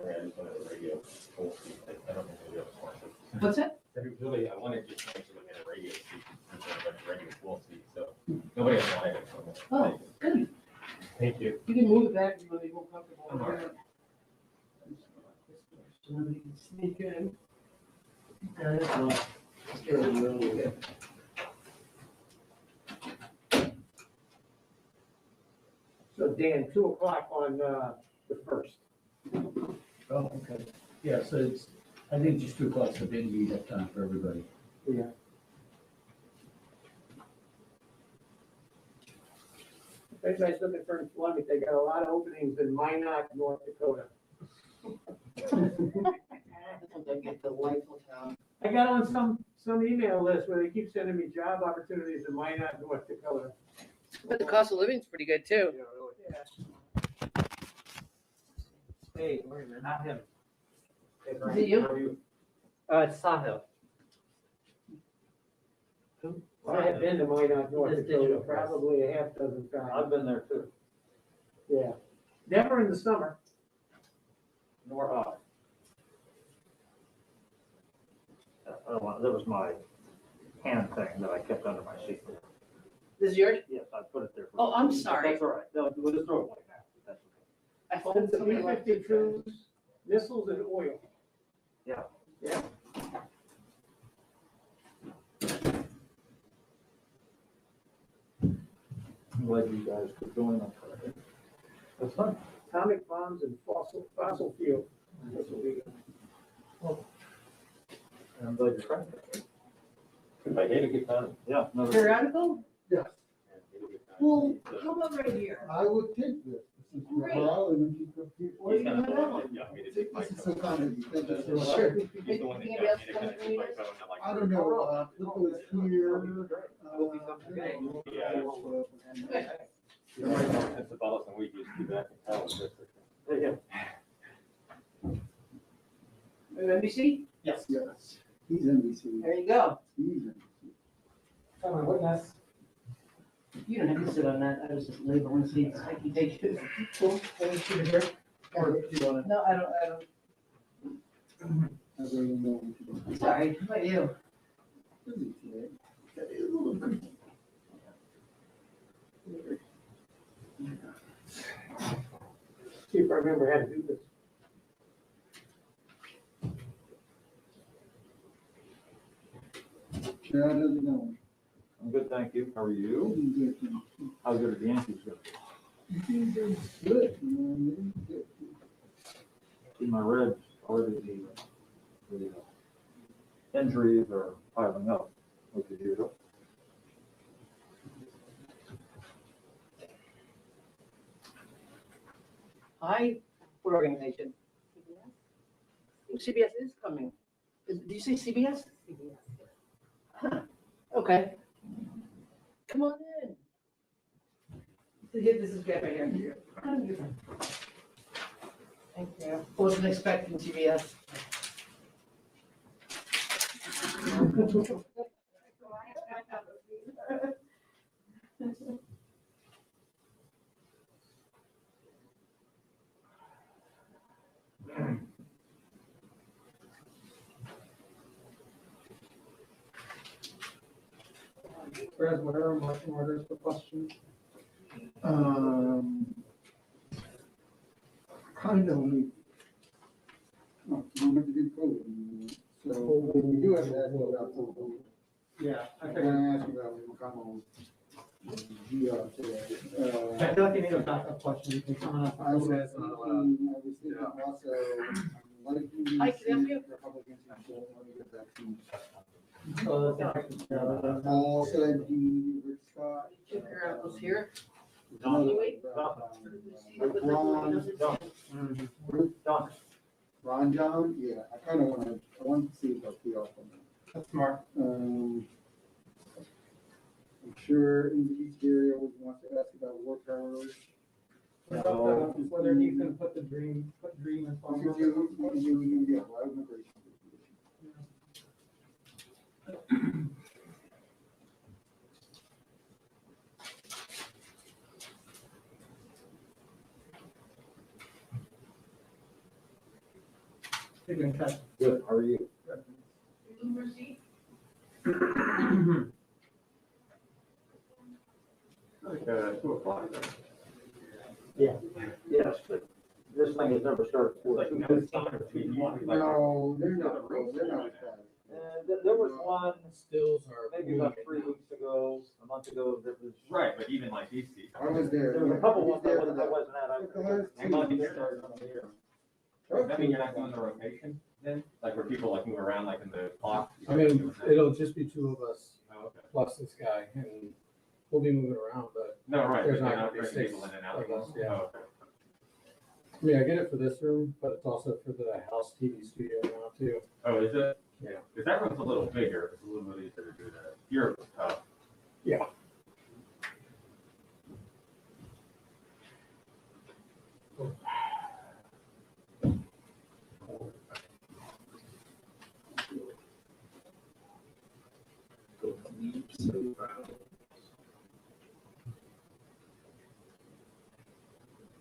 I just wanted a radio full seat. I don't think we have a smart seat. What's that? Really, I wanted just to look at a radio seat instead of a regular full seat, so nobody else wanted it. Oh, good. Thank you. You can move it back when you're more comfortable. I'm all right. Somebody can sneak in. That's fine. Let's get it really good. So Dan, 2:00 on the 1st. Oh, okay. Yeah, so it's, I think just 2:00, so then you have time for everybody. Yeah. If anybody's looking for employment, they got a lot of openings in Minot, North Dakota. Get the delightful town. I got on some email list where they keep sending me job opportunities in Minot, North Dakota. But the cost of living's pretty good too. Yeah. Hey, wait a minute, not him. Hey, Is Brian, it you? how are you? It's Sahil. I have been to Minot, North This Dakota, digital press. probably a half dozen I've times. been there too. Yeah. Never in the summer. Nor that was my hand thing that I kept under my seat. This is yours? Yes, I put it there. for- Oh, I'm sorry. That's all right. No, we'll just throw it away now. That's okay. I thought somebody liked it. B-52s, missiles and oil. Yeah. Yeah. I'm glad you guys could join us. That's fun. Atomic bombs and fossil fuel. That's what we got. And I'm glad you're trying. I hate a good time. Yeah. no, that's- Periodical? Yes, Well, how about right here? I would take this. This is Great. morale and keep up here. What do you He's want gonna- on? yeah, me to take my This is so coat. kind of you. Thank you so much. Sure. He's the one that got me to kind of keep my coat and I'm like, I don't know, Flippo is here. Yeah, it's about us and we just keep back and tell us this. Yeah. NBC? Yes. Yes, he's NBC. There you go. He's NBC. Come on, witness. You don't have to sit on that. I was just labeling seats. I can take it. Cool. Let me see it here. Or if you want No, I don't. to, I really know what you want. Sorry. How about you? Busy today. Okay, a little bit. See if I remember how to do this. Chad, how's it going? I'm good, thank you. How are you? Doing good, thank you. How good are the Yankees going? Doing good, man. Good. See my Reds already, the injuries are piling up, which is usual. Hi, what organization? CBS is coming. Did you say CBS? CBS. Huh, okay. Come on in. This is good right here. Thank you. Wasn't expecting CBS. Whereas whatever marching orders for questions. Kind of only. Oh, you don't have to do COVID. So we do have to ask you about COVID. Yeah, I I'm figured. gonna ask you about McConnell. Today. I feel like you need a backup question. You can come up. I was thinking also, I'm liking Hi, can I help you? Republicans who don't want to get vaccines. Oh, that's Paul said he, Rick Scott. Took her out, was here. Ron, Anyway. Ron John, yeah, I kind of want to see if I'll be off on that. That's smart. I'm sure NBC Gary always wants to ask about war powers. Whether he's gonna put dream in farm. Yeah, well, immigration. Hey, Ben, Kat. Good, how are you? Like, 2 o'clock. Yes, but this thing has never started. Like, no sign of TV, like- No, they're not, fast. There was one, Stills are. maybe about 3 weeks ago, a month ago, that was. Right, but even like these two. I was there. There was a couple He's ones there I for wasn't at. the last I'm two. on the started on the air. Does that mean you're not doing the rotation then? Like where people like move around like in the clock? I mean, it'll just be two of us Oh, okay. plus this guy, and we'll be moving around, but, No, right. There's but not you're gonna be bringing six people in and out. of us, yeah. Oh, okay. I mean, I get it for this room, but it's also for the house TV studio now too. Oh, is it? Yeah. Because that room's a little bigger, it's a little bit easier to do that. You're tough. Yeah.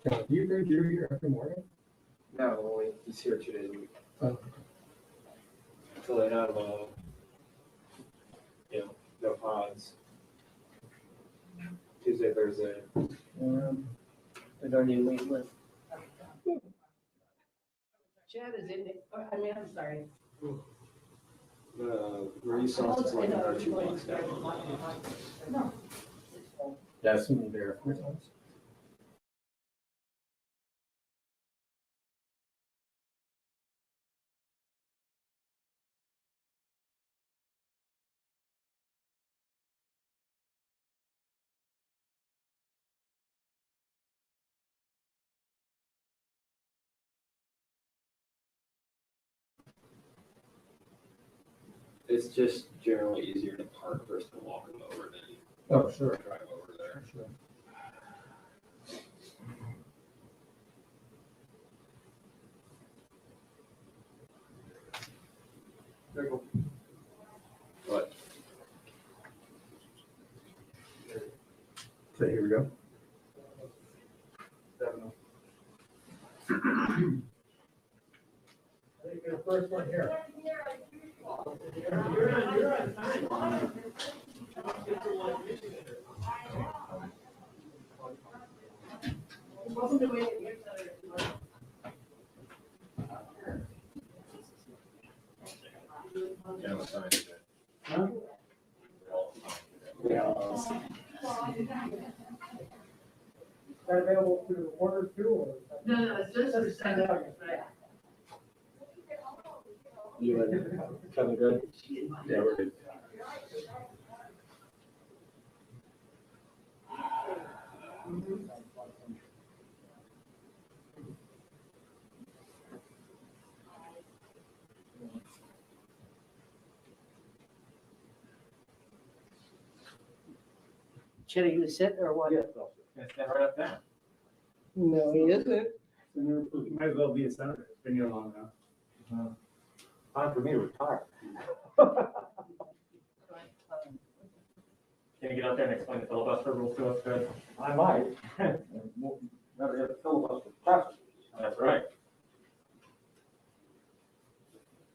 John, do you bring Drew here every morning? No, only he's here 2 days a week. Oh. So they have, no pods. Tuesday, Thursday. I don't need wait list. Chad is in it, I'm sorry. The Renaissance is like another 2 months down. No. That's in there. It's just generally easier to park versus to walk them over than Oh, sure. drive over there. Sure. But So here we go. I think you're the first one here. Yeah, I'm assigned to that. Huh? They're all assigned to that. Is that available to the reporters too, or? No, it's just for send out. You and Kevin good? Yeah, we're good. Chad, are you sit or what? Yes, I'll Yeah, stand right up there. No, he isn't. Might as well be a senator. It's been here long enough. Time for me to retire. Can you get out there and explain the filibuster rules to us, good? I might. Never had a filibuster practice. That's right.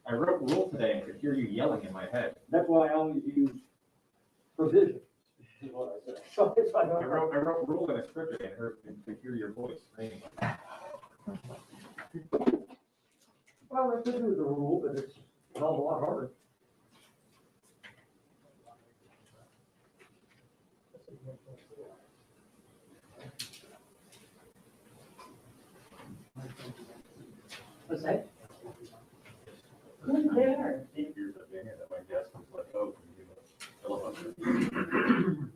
I wrote rule today and could hear you yelling in my head. That's why I always use provisions, is what I say. So it's like, I wrote rule in a script today and heard, and could hear your voice screaming. well, that's to do the rule, but it's a hell of a lot harder. What's that? Who's there? 8 years I've been here, that my desk was like, oh, you know, filibuster.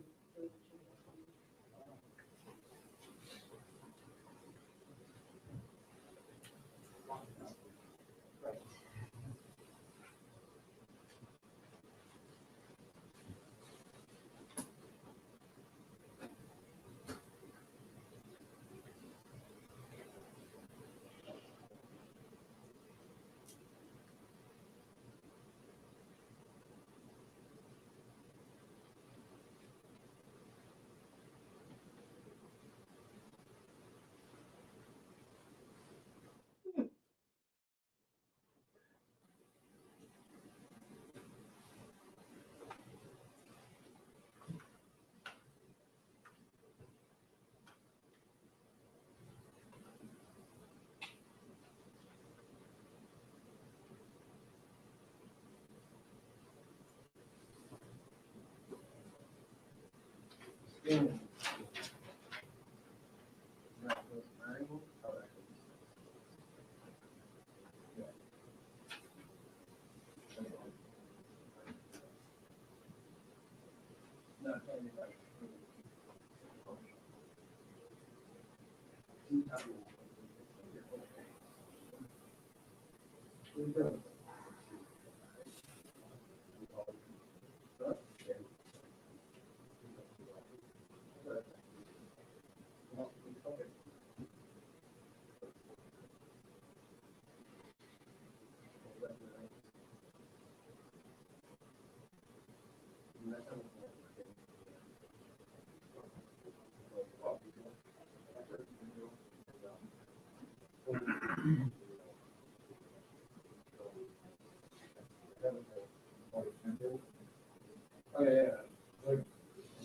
Oh, yeah, yeah. Like,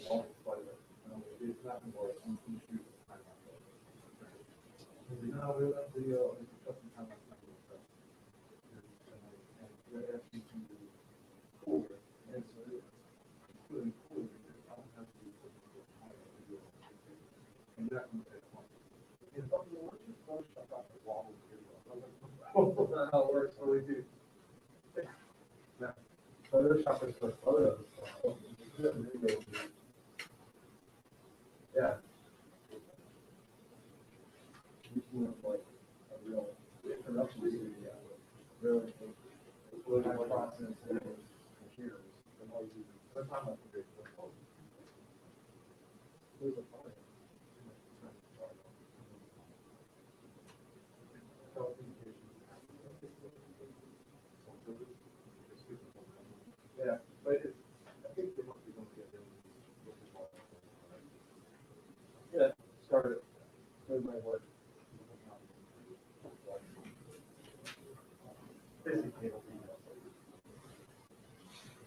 all flight, it's not more, I'm confused. You know how we left the, custom time. They're asking to do cooler, and so it's really cool, because I don't have to do it. And that one, it's not the work, it's not shut off the wall. Oh, that's how it works, so we do. Yeah. Photoshop is for photos. Yeah. Like a real introduction to the, really, what I process in computers. And all you, sometimes I forget. There's a file. Yeah, but it, I think they must be going to get them. Yeah, started, with my work. Basically, it'll be,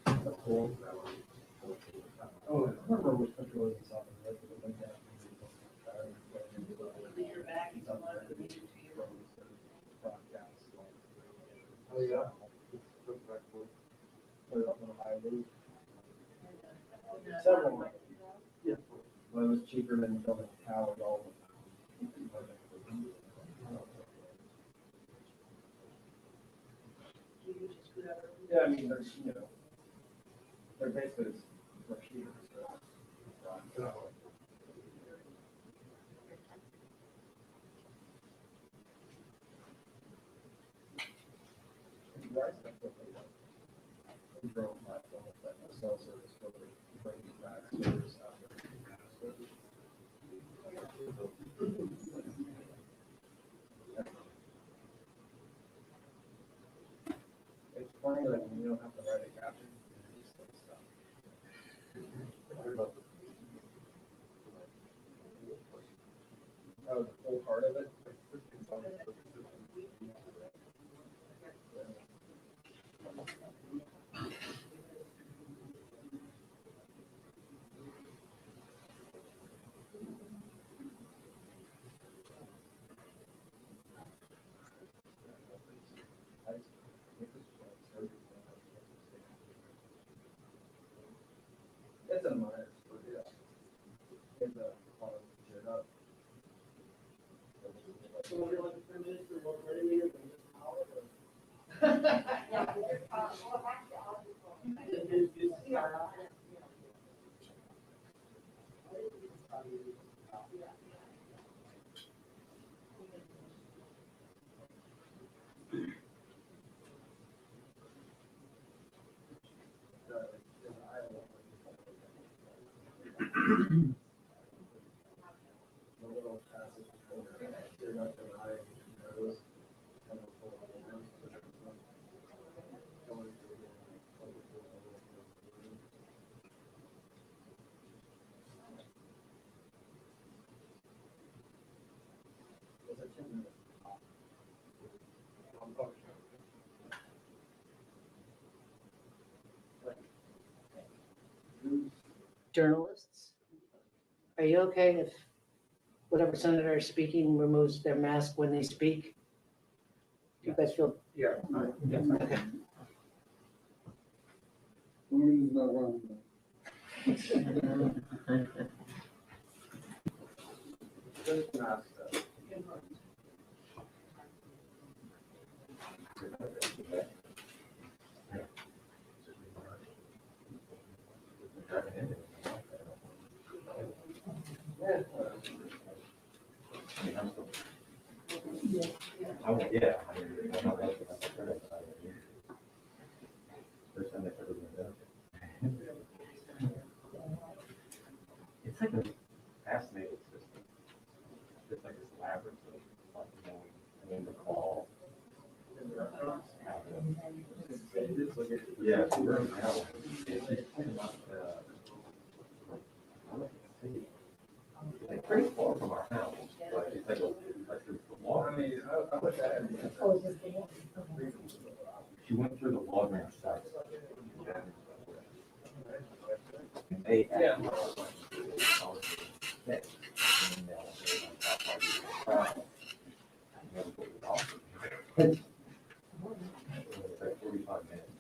that's cool. Oh, I don't remember which country was in South America, but like that. You're back, it's on the meeting to you. Oh, yeah. Put it up on a high roof. Several. Yeah. Well, it was cheaper than building a tower at all. Yeah, I mean, there's, they're basically, much cheaper. So. Drone platform that cell service for bringing back service after. It's funny that you don't have to write a caption. You just like stuff. Oh, the whole part of it. It's a minor, yeah. It's a part of it up. So we're like 10 minutes for what, 30 minutes and just an hour, or? Journalists, are you okay if whatever senator is speaking removes their mask when they speak? Do you guys feel? Yeah. Okay. Women's not wrong. It's not, Yeah. First time I've ever been there. It's like a fascinating system. It's like this labyrinth of like knowing when to call. Yeah, it's very now. It's like pretty far from our house. Like it's like the water. I wish I had. She went through the log site. And they. Yeah. It's like 45 minutes.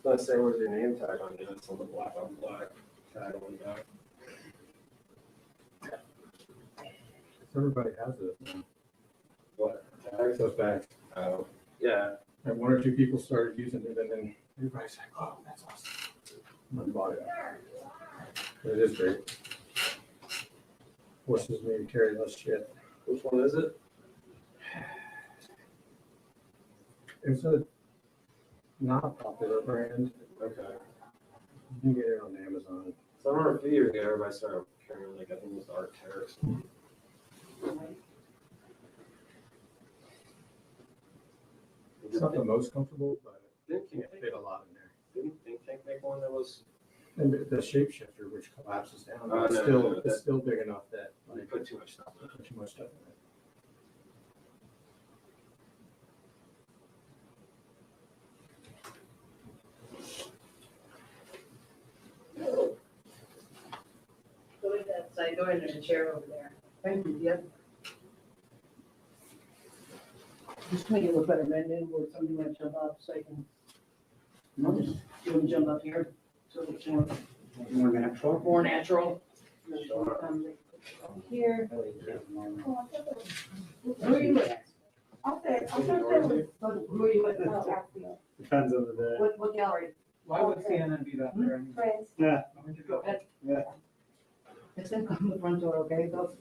I was gonna say, where's your name tag on it? It's on the black on black tag on the back. Everybody has it. What? Tags? Those bags. Oh, yeah. And one or two people started using it and then everybody's like, oh, that's awesome. I bought it. It is great. Forces me to carry less shit. Which one is it? It's a not a popular brand. Okay. You can get it on Amazon. So I remember a few years ago, everybody started carrying like, I think it was Arc'teryx. It's not the most comfortable, but Didn't you King can fit a lot in there. Didn't Think Tank make one that was, And the shapeshifter, which collapses down, Oh, it's no, still, no, no, it's still big enough that you like, put too much stuff in it? put too much stuff in it. Go to that side door and there's a chair over there. Thank you, yep. Just make it look better, menu where somebody might jump up so I can. I'll just do them jump up here, so it's more natural. More natural. Here. Who are you with? I'll say, Who are you with? Depends on the day. What gallery? Why would CNN be that there? friends. Yeah. Go ahead. Yeah. It's gonna come the front door, okay? Go.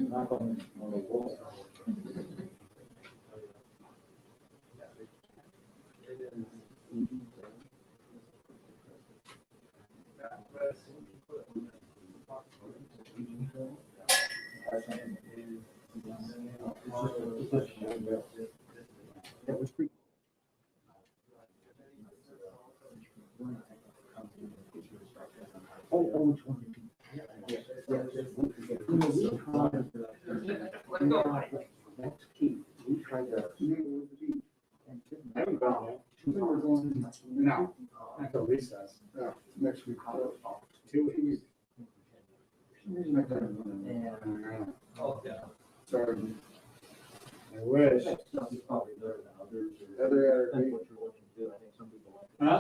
Knock on the wall. That was pretty. Oh, which one? That's key. We tried to. I haven't gone yet. No. Until recess. Yeah, next week. 2 weeks. Oh, yeah. Sorry. I wish. Other. Huh? I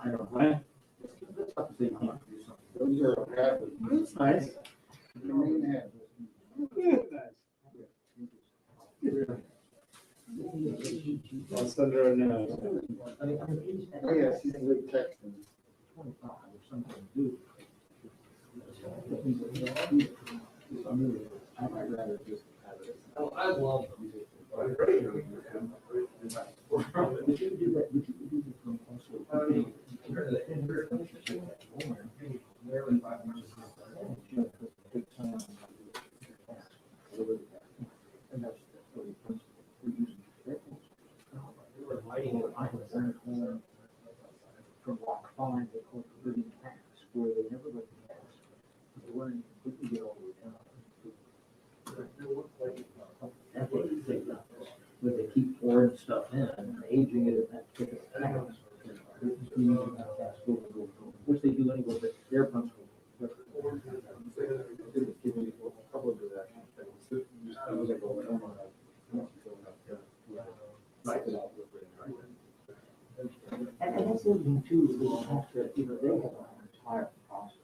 don't know. Those are. That's nice. The main ad. That's under a nose. Oh, yeah, she's like texting. Oh, I love From block 5, they call it living tax, where they never let the tax. They weren't, we can get all the way down. That's what they say, where they keep pouring stuff in, and aging it at that ticket. Which they do anyway, but their principle. And that's the other thing too, is they have to, you know, they have an entire process.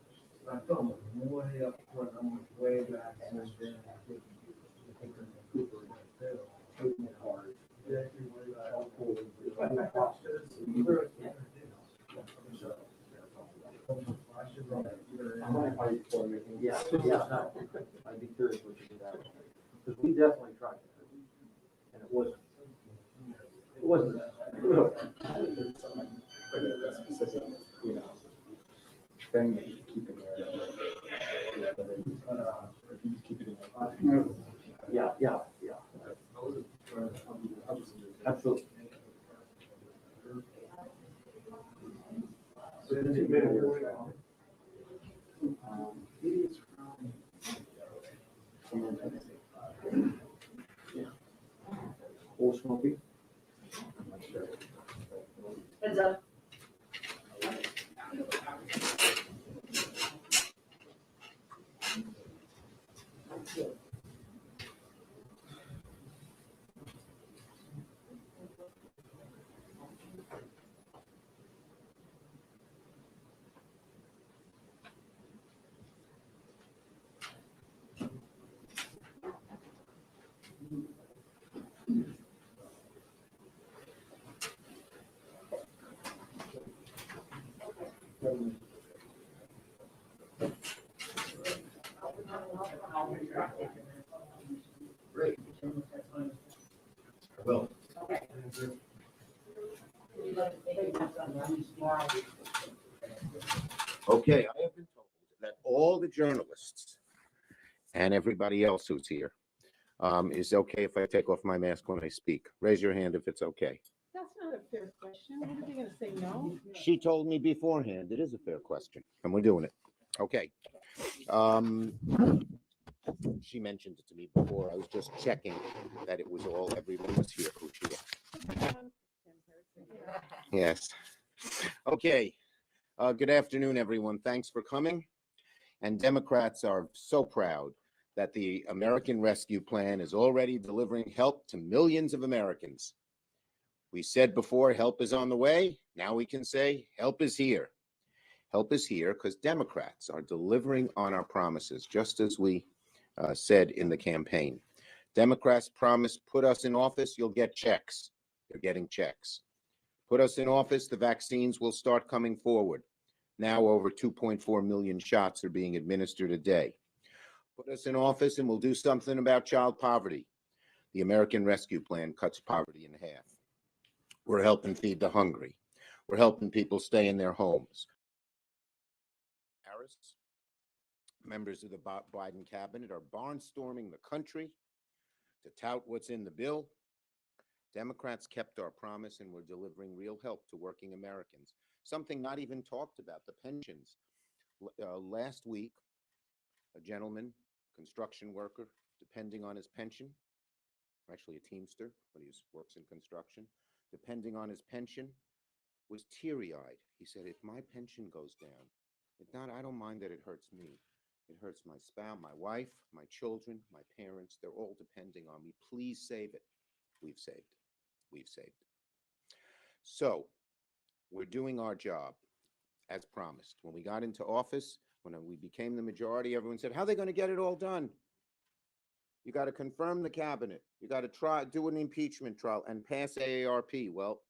I thought it was way up front, I'm way back, and then I think Cooper got failed. Exactly way back. I should run it. Yeah, no, I'd be curious what you did that, because we definitely tried to, and it wasn't. Thing that you keep in there. Keep it in there. Yeah. Absolutely. Or smoking. Heads up. Great. Well, okay, I have been told that all the journalists and everybody else who's here is okay if I take off my mask when I speak. Raise your hand if it's okay. That's not a fair question. What are they gonna say, no? She told me beforehand, it is a fair question, and we're doing it. Okay. She mentioned it to me before. I was just checking that it was all, everyone was here who she was. Yes. Okay. Good afternoon, everyone. Thanks for coming. And Democrats are so proud that the American Rescue Plan is already delivering help to millions of Americans. We said before, help is on the way. Now we can say, help is here. Help is here because Democrats are delivering on our promises, just as we said in the campaign. Democrats promised, put us in office, you'll get checks. They're getting checks. Put us in office, the vaccines will start coming forward. Now over 2.4 million shots are being administered a day. Put us in office and we'll do something about child poverty. The American Rescue Plan cuts poverty in half. We're helping feed the hungry. We're helping people stay in their homes. Harris, members of the Biden cabinet are barnstorming the country to tout what's in the bill. Democrats kept our promise and we're delivering real help to working Americans. Something not even talked about, the pensions. Last week, a gentleman, construction worker, depending on his pension, actually a Teamster, but he works in construction, depending on his pension, was teary-eyed. He said, if my pension goes down, I don't mind that it hurts me. It hurts my spouse, my wife, my children, my parents. They're all depending on me. Please save it. We've saved it. We've saved it. So we're doing our job as promised. When we got into office, When we became the majority, everyone said, how are they going to get it all done? You got to confirm the cabinet. You got to do an impeachment trial and pass AARP. Well,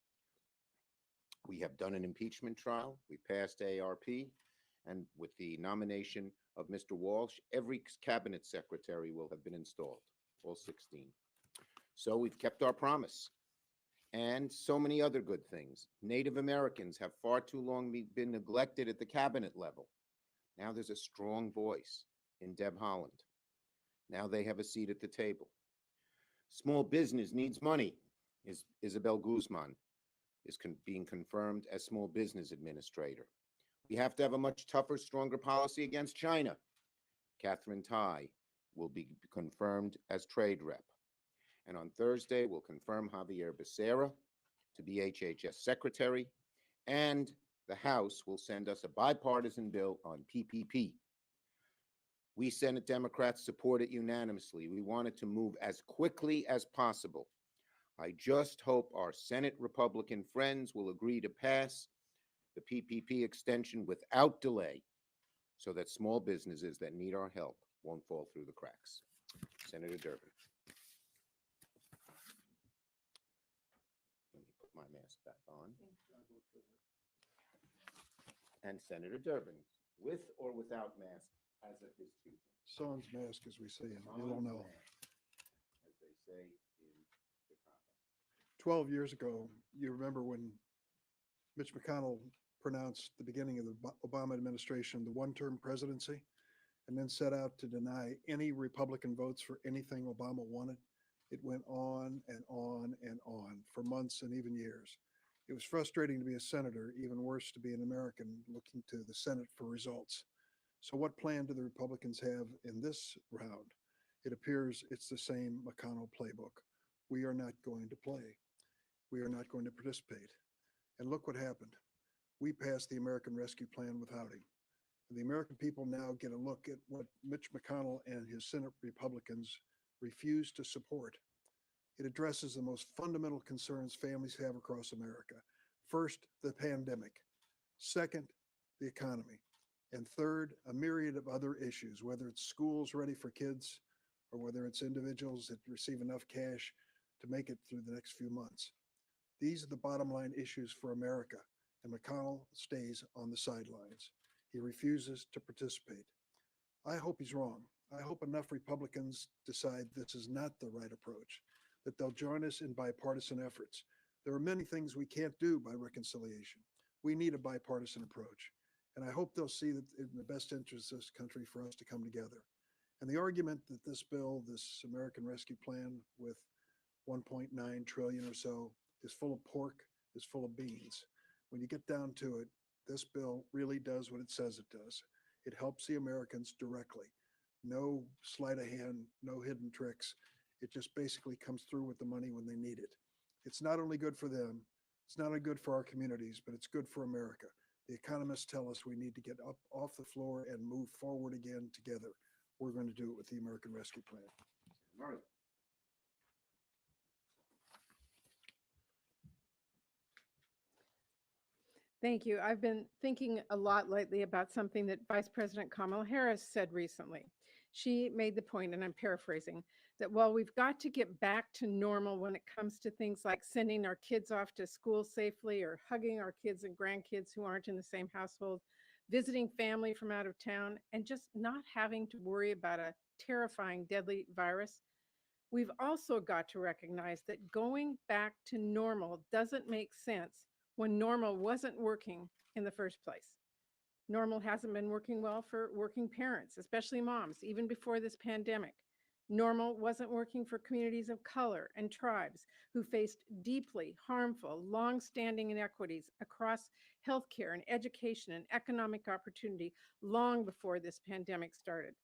we have done an impeachment trial. We passed AARP. And with the nomination of Mr. Walsh, every cabinet secretary will have been installed, all 16. So we've kept our promise. And so many other good things. Native Americans have far too long been neglected at the cabinet level. Now there's a strong voice in Deb Haaland. Now they have a seat at the table. Small business needs money. Isabel Guzman is being confirmed as small business administrator. We have to have a much tougher, stronger policy against China. Catherine Tai will be confirmed as trade rep. And on Thursday, we'll confirm Javier Becerra to be HHS secretary. And the House will send us a bipartisan bill on PPP. We Senate Democrats support it unanimously. We want it to move as quickly as possible. I just hope our Senate Republican friends will agree to pass the PPP extension without delay so that small businesses that need our help won't fall through the cracks. Senator Durbin. Let me put my mask back on. And Senator Durbin, with or without mask, as of his choosing. Sans mask, as we say in Illinois. As they say in Chicago. 12 years ago, you remember when Mitch McConnell pronounced the beginning of the Obama administration the one-term presidency, and then set out to deny any Republican votes for anything Obama wanted. It went on and on and on for months and even years. It was frustrating to be a senator, even worse to be an American looking to the Senate for results. So what plan do the Republicans have in this round? It appears it's the same McConnell playbook. We are not going to play. We are not going to participate. And look what happened. We passed the American Rescue Plan without him. And the American people now get a look at what Mitch McConnell and his Senate Republicans refuse to support. It addresses the most fundamental concerns families have across America. First, the pandemic. Second, the economy. And third, a myriad of other issues, whether it's schools ready for kids or whether it's individuals that receive enough cash to make it through the next few months. These are the bottom line issues for America, and McConnell stays on the sidelines. He refuses to participate. I hope he's wrong. I hope enough Republicans decide this is not the right approach, that they'll join us in bipartisan efforts. There are many things we can't do by reconciliation. We need a bipartisan approach. And I hope they'll see that in the best interest of this country for us to come together. And the argument that this bill, this American Rescue Plan with 1.9 trillion or so is full of pork, is full of beans. When you get down to it, this bill really does what it says it does. It helps the Americans directly. No sleight of hand, no hidden tricks. It just basically comes through with the money when they need it. It's not only good for them, it's not only good for our communities, but it's good for America. The economists tell us we need to get up off the floor and move forward again together. We're going to do it with the American Rescue Plan. Murray. Thank you. I've been thinking a lot lately about something that Vice President Kamala Harris said recently. She made the point, and I'm paraphrasing, that while we've got to get back to normal when it comes to things like sending our kids off to school safely or hugging our kids and grandkids who aren't in the same household, visiting family from out of town, and just not having to worry about a terrifying, deadly virus, we've also got to recognize that going back to normal doesn't make sense when normal wasn't working in the first place. Normal hasn't been working well for working parents, especially moms, even before this pandemic. Normal wasn't working for communities of color and tribes who faced deeply harmful, long-standing inequities across healthcare and education and economic opportunity long before this pandemic started.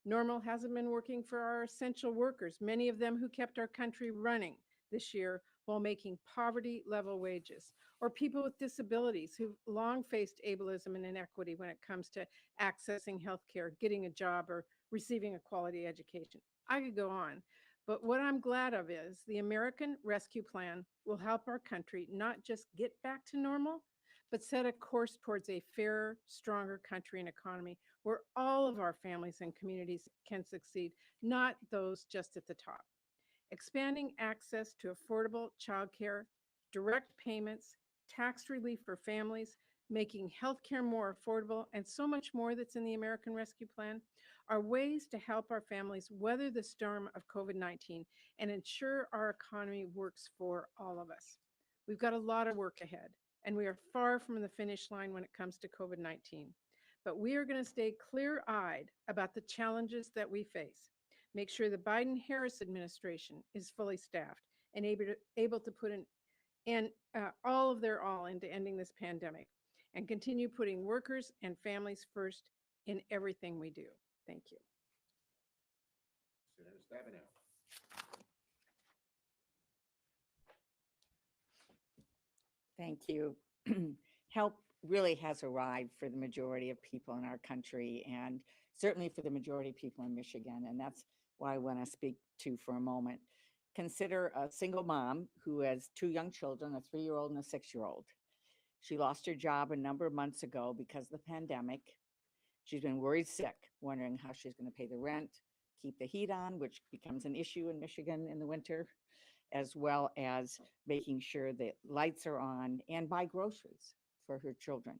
Normal hasn't been working for our essential workers, many of them who kept our country running this year while making poverty-level wages, or people with disabilities who've long faced ableism and inequity when it comes to accessing healthcare, getting a job, or receiving a quality education. I could go on, but what I'm glad of is the American Rescue Plan will help our country not just get back to normal, but set a course towards a fairer, stronger country and economy where all of our families and communities can succeed, not those just at the top. Expanding access to affordable childcare, direct payments, tax relief for families, making healthcare more affordable, and so much more that's in the American Rescue Plan are ways to help our families weather the storm of COVID-19 and ensure our economy works for all of us. We've got a lot of work ahead, and we are far from the finish line when it comes to COVID-19. But we are going to stay clear-eyed about the challenges that we face. Make sure the Biden-Harris administration is fully staffed and able to put all of their all into ending this pandemic and continue putting workers and families first in everything we do. Thank you. Senator Stabenow. Thank you. Help really has arrived for the majority of people in our country and certainly for the majority of people in Michigan. And that's why I want to speak to for a moment. Consider a single mom who has two young children, a 3-year-old and a 6-year-old. She lost her job a number of months ago because of the pandemic. She's been worried sick, wondering how she's going to pay the rent, keep the heat on, which becomes an issue in Michigan in the winter, as well as making sure that lights are on and buy groceries for her children.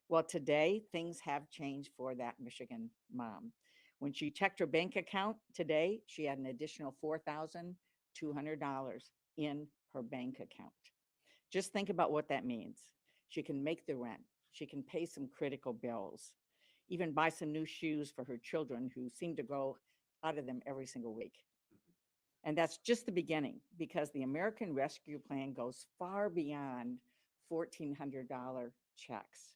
Well, today things have changed for that Michigan mom. When she checked her bank account today, she had an additional $4,200 in her bank account. Just think about what that means. She can make the rent. She can pay some critical bills, even buy some new shoes for her children who seem to grow out of them every single week. And that's just the beginning, because the American Rescue Plan goes far beyond $1,400 checks.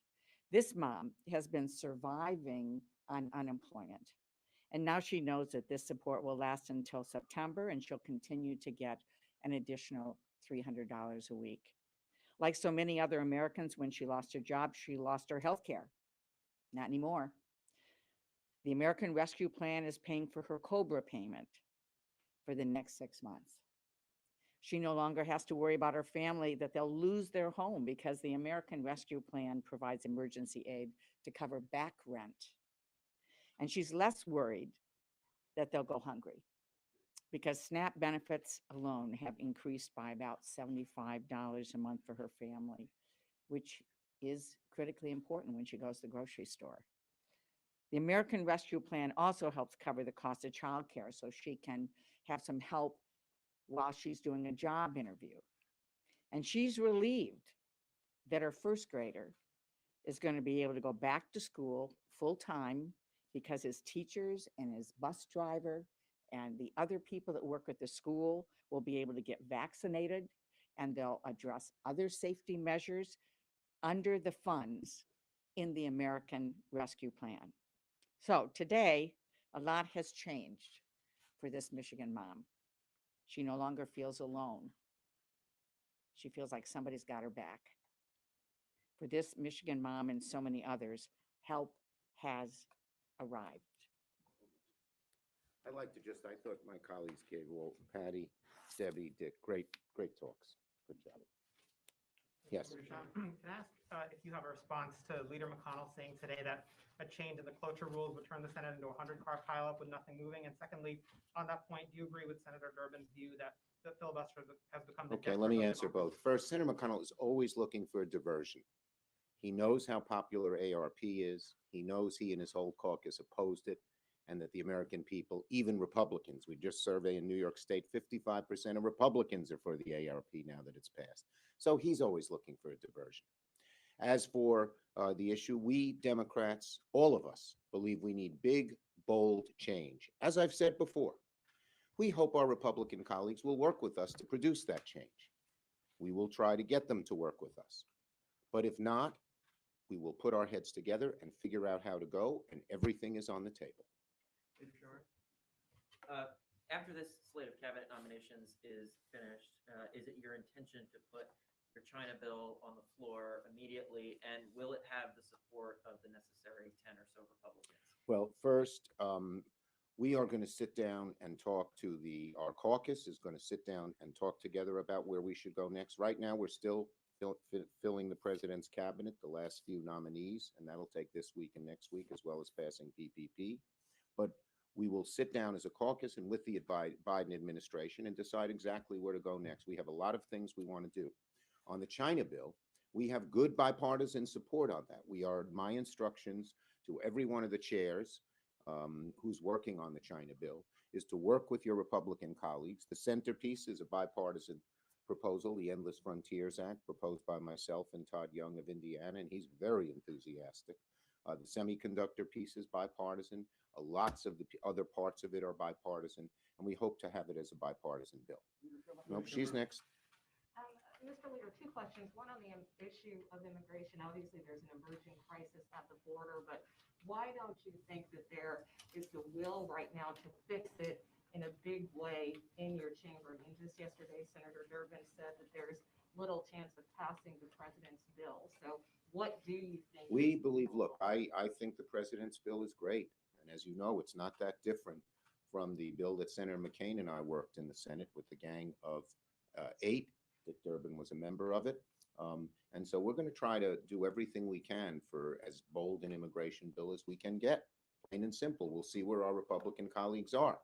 This mom has been surviving on unemployment. And now she knows that this support will last until September, and she'll continue to get an additional $300 a week. Like so many other Americans, when she lost her job, she lost her health care. Not anymore. The American Rescue Plan is paying for her COBRA payment for the next 6 months. She no longer has to worry about her family that they'll lose their home because the American Rescue Plan provides emergency aid to cover back rent. And she's less worried that they'll go hungry because SNAP benefits alone have increased by about $75 a month for her family, which is critically important when she goes to the grocery store. The American Rescue Plan also helps cover the cost of childcare so she can have some help while she's doing a job interview. And she's relieved that her first grader is going to be able to go back to school full time because his teachers and his bus driver and the other people that work at the school will be able to get vaccinated, and they'll address other safety measures under the funds in the American Rescue Plan. So today, a lot has changed for this Michigan mom. She no longer feels alone. She feels like somebody's got her back. For this Michigan mom and so many others, help has arrived. I thought my colleagues gave Patty, Debbie, Dick, great talks. Good job. Yes. Can I ask if you have a response to Leader McConnell saying today that a change in the cloture rules would turn the Senate into a 100-car pileup with nothing moving? And secondly, on that point, do you agree with Senator Durbin's view that the filibuster has become the Okay, let death me grip of answer democracy? both. First, Senator McConnell is always looking for a diversion. He knows how popular ARP is. He knows he and his whole caucus opposed it, and that the American people, even Republicans, we just surveyed in New York State, 55% of Republicans are for the ARP now that it's passed. So he's always looking for a diversion. As for the issue, we Democrats, all of us, believe we need big, bold change. As I've said before, we hope our Republican colleagues will work with us to produce that change. We will try to get them to work with us. But if not, we will put our heads together and figure out how to go, and everything is on the table. Leader Schumer, after this slate of cabinet nominations is finished, is it your intention to put your China bill on the floor immediately, and will it have the support of the necessary 10 or so Republicans? Well, first, we are going to sit down and talk to our caucus is going to sit down and talk together about where we should go next. Right now, we're still filling the president's cabinet, the last few nominees, and that'll take this week and next week, as well as passing PPP. But we will sit down as a caucus and with the Biden administration and decide exactly where to go next. We have a lot of things we want to do. On the China bill, we have good bipartisan support on that. My instructions to every one of the chairs who's working on the China bill is to work with your Republican colleagues. The centerpiece is a bipartisan proposal, the Endless Frontiers Act, proposed by myself and Todd Young of Indiana, and he's very enthusiastic. The semiconductor piece is bipartisan. Lots of the other parts of it are bipartisan, and we hope to have it as a bipartisan bill. Nope, she's next. Mr. Leader, two questions. One on the issue of immigration. Obviously, there's an emerging crisis at the border, but why don't you think that there is the will right now to fix it in a big way in your chamber? I mean, just yesterday, Senator Durbin said that there's little chance of passing the president's bill. So what do you think? We believe, look, I think the president's bill is great. And as you know, it's not that different from the bill that Senator McCain and I worked in the Senate with the gang of 8. That Durbin was a member of it. And so we're going to try to do everything we can for as bold an immigration bill as we can get. Plain and simple. We'll see where our Republican colleagues are.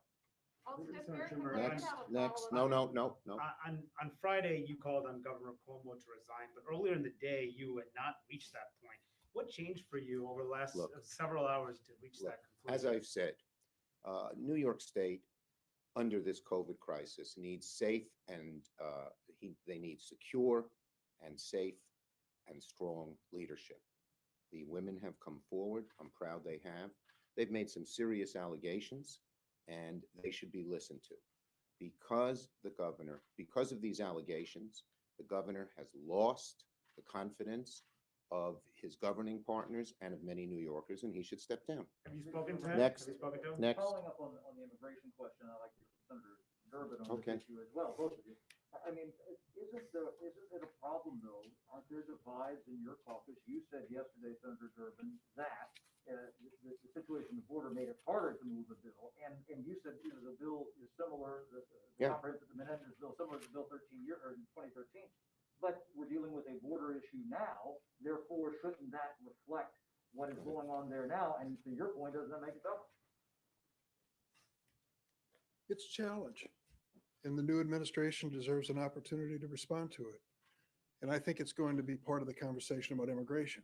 Next. No. On Friday, you called on Governor Cuomo to resign, but earlier in the day, you had not reached that point. What changed for you over the last several hours to reach that conclusion? As I've said, New York State, under this COVID crisis, needs safe and they need secure and safe and strong leadership. The women have come forward. I'm proud they have. They've made some serious allegations, and they should be listened to. Because of these allegations, the governor has lost the confidence of his governing partners and of many New Yorkers, and he should step down. Have you spoken to him? Next. Have you spoken to him? Next. Following up on the immigration question, I like Senator Durbin on Okay. this issue as well, both of you. I mean, isn't it a problem though? Aren't there divides in your caucus? You said yesterday, Senator Durbin, that the situation at the border made it harder to move the bill, and you said the bill is similar. The comprehensive amendment bill similar to Bill 2013. But we're dealing with a border issue now. Therefore, shouldn't that reflect what is going on there now? And to your point, doesn't that make it tougher? It's a challenge, and the new administration deserves an opportunity to respond to it. And I think it's going to be part of the conversation about immigration.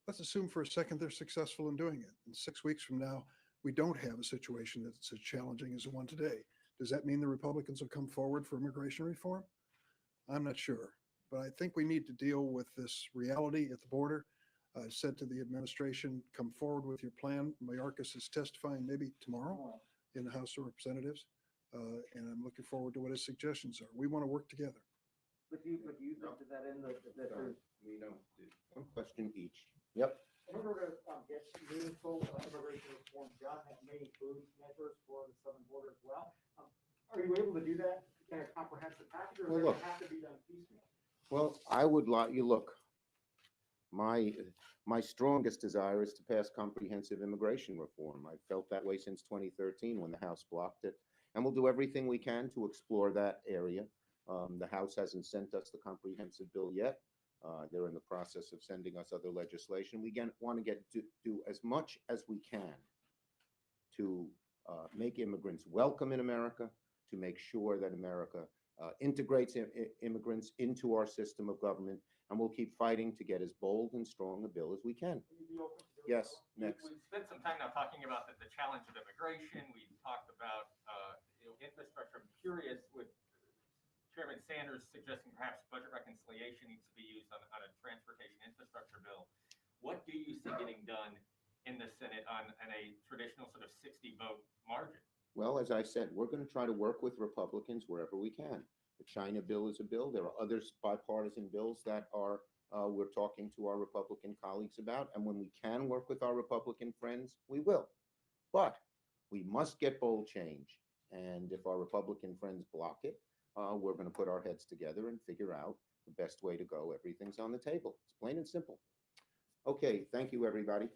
Let's assume for a second they're successful in doing it. And 6 weeks from now, we don't have a situation that's as challenging as the one today. Does that mean the Republicans will come forward for immigration reform? I'm not sure. But I think we need to deal with this reality at the border. I said to the administration, come forward with your plan. Mayorkas is testifying maybe tomorrow in the House of Representatives. And I'm looking forward to what his suggestions are. We want to work together. But you think that in that there's We don't do one question each. Yep. in order to get meaningful immigration reform done, have many food measures for the southern border as well. Are you able to do that in a comprehensive package, or does it have to be done piecemeal? Well, I would like you look. My strongest desire is to pass comprehensive immigration reform. I've felt that way since 2013 when the House blocked it, and we'll do everything we can to explore that area. The House hasn't sent us the comprehensive bill yet. They're in the process of sending us other legislation. We want to do as much as we can to make immigrants welcome in America, to make sure that America integrates immigrants into our system of government, and we'll keep fighting to get as bold and strong a bill as we can. Yes, next. We've spent some time now talking about the challenge of immigration. We've talked about infrastructure. I'm curious, with Chairman Sanders suggesting perhaps budget reconciliation needs to be used on a transportation infrastructure bill. What do you see getting done in the Senate on a traditional sort of 60 vote margin? Well, as I said, we're going to try to work with Republicans wherever we can. The China bill is a bill. There are other bipartisan bills that are we're talking to our Republican colleagues about. And when we can work with our Republican friends, we will. But we must get bold change. And if our Republican friends block it, we're going to put our heads together and figure out the best way to go. Everything's on the table. It's plain and simple. Okay, thank you, everybody.